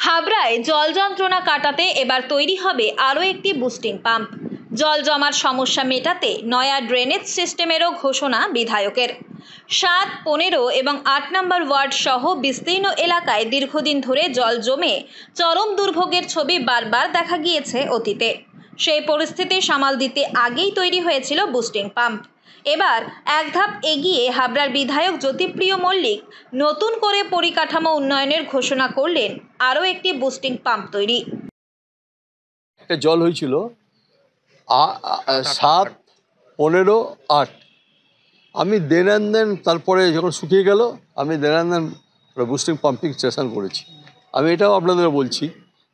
হাবড়ায় জল যন্ত্রণা কাটাতে এবার তৈরি হবে আরও একটি বুস্টিং পাম্প। জল জমার সমস্যা মেটাতে নয়া ড্রেনেজ সিস্টেমেরও ঘোষণা বিধায়কের। ৭, ১৫ এবং ৮ নম্বর ওয়ার্ড সহ বিস্তীর্ণ এলাকায় দীর্ঘদিন ধরে জল জমে চরম দুর্ভোগের ছবি বারবার দেখা গিয়েছে অতীতে। সেই পরিস্থিতি সামাল দিতে আগেই তৈরি হয়েছিল বুস্টিং পাম্প। এবার এক ধাপ এগিয়ে হাবড়ার বিধায়ক জ্যোতিপ্রিয় মল্লিক নতুন করে পরিকাঠামো উন্নয়নের ঘোষণা করলেন আরও একটি বুস্টিং পাম্প তৈরি। একটা জল হয়েছিল ৭, ১৫, ৮। আমি দেন তারপরে যখন শুকিয়ে গেল আমি দেন বুস্টিং পাম্পিং স্টেশন করেছি। আমি এটাও আপনাদের বলছি,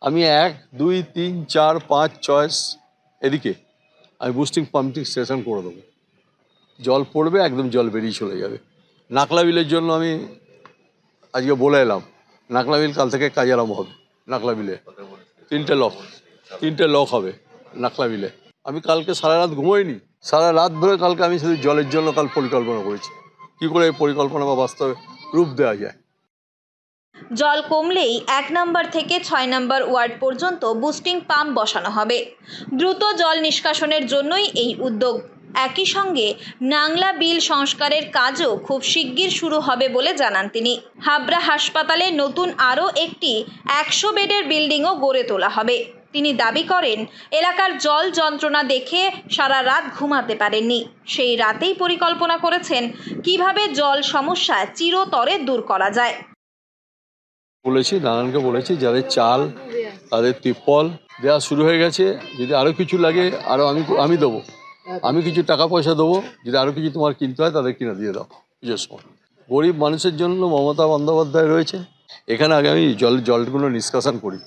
আমি ১, ২, ৩, ৪, ৫, ৬ এদিকে আমি বুস্টিং পাম্পিং স্টেশন করে দেবো। জল পড়বে, একদম জল বেরিয়ে চলে যাবে। নাকলা বিলের জন্য আমি আজকে বলে এলাম, নাকলা বিল কাল থেকে কাজ আরম্ভ হবে। নাকলা বিলে 3টে লক হবে নাকলা বিলে। আমি কালকে সারা রাত ঘুমোইনি, সারা রাত ধরে কালকে আমি শুধু জলের জন্য কাল পরিকল্পনা করেছি, কী করে এই পরিকল্পনা বা বাস্তবে রূপ দেওয়া যায়। জল কমলেই ১ নম্বর থেকে ৬ নম্বর ওয়ার্ড পর্যন্ত বুস্টিং পাম্প বসানো হবে। দ্রুত জল নিষ্কাশনের জন্যই এই উদ্যোগ। একই সঙ্গে নাংলা বিল সংস্কারের কাজও খুব শিগগির শুরু হবে বলে জানান তিনি। হাবড়া হাসপাতালে নতুন আরও একটি ১০০ বেডের বিল্ডিংও গড়ে তোলা হবে। তিনি দাবি করেন, এলাকার জল যন্ত্রণা দেখে সারা রাত ঘুমাতে পারেননি। সেই রাতেই পরিকল্পনা করেছেন কিভাবে জল সমস্যা চিরতরে দূর করা যায়। বলেছি, নারায়ণকে বলেছি, যাদের চাল তাদের তিরপল দেওয়া শুরু হয়ে গেছে। যদি আরও কিছু লাগে আরও আমি দেবো, আমি কিছু টাকা পয়সা দেবো। যদি আরও কিছু তোমার কিনতে হয় তাদের কিনে দিয়ে দাও পুজোর সময়। গরিব মানুষের জন্য মমতা বন্দ্যোপাধ্যায় রয়েছে। এখানে আগে আমি জলগুলো নিষ্কাশন করি,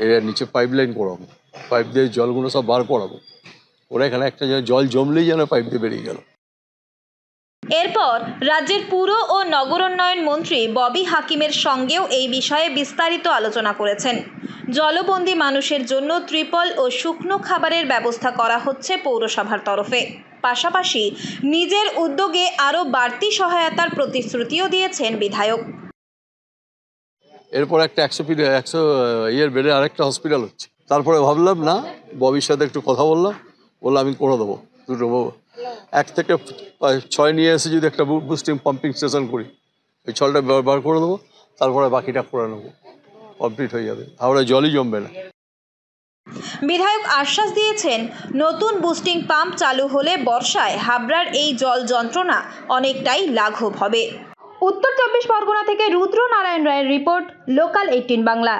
এর নিচে পাইপ লাইন করাবো, পাইপ দিয়ে জলগুলো সব বার করাবো। ওরা এখানে একটা জল জমলেই যেন পাইপ দিয়ে বেরিয়ে গেল। এরপর রাজ্যের পুর ও নগরোন্নয়ন মন্ত্রী ববি হাকিমের সঙ্গেও এই বিষয়ে বিস্তারিত আলোচনা করেছেন। জলবন্দী মানুষের জন্য ত্রিপল ও শুকনো খাবারের ব্যবস্থা করা হচ্ছে পৌরসভার তরফে। পাশাপাশি নিজের উদ্যোগে আরও বাড়তি সহায়তার প্রতিশ্রুতিও দিয়েছেন বিধায়ক। এরপর একটা 100 বেডের আরেকটা হসপিটাল হচ্ছে। তারপরে ভাবলাম না, ববির সাথে একটু কথা বললাম আমি করে দেবো দুটো 1 থেকে 6 নিয়ে এসে যদি একটা বুস্টিং পাম্পিং স্টেশন করি, ওই 6টা বার করে দেবো, তারপরে বাকিটা করে নেবো, কমপ্লিট হয়ে যাবে। হাওড়ায় জলই জমবে না। বিধায়ক আশ্বাস দিয়েছেন, নতুন বুস্টিং পাম্প চালু হলে বর্ষায় হাবড়ার এই জল যন্ত্রণা অনেকটাই লাঘব হবে। উত্তর 24 পরগনা থেকে রুদ্র নারায়ণ রায়ের রিপোর্ট, লোকাল 18 বাংলা।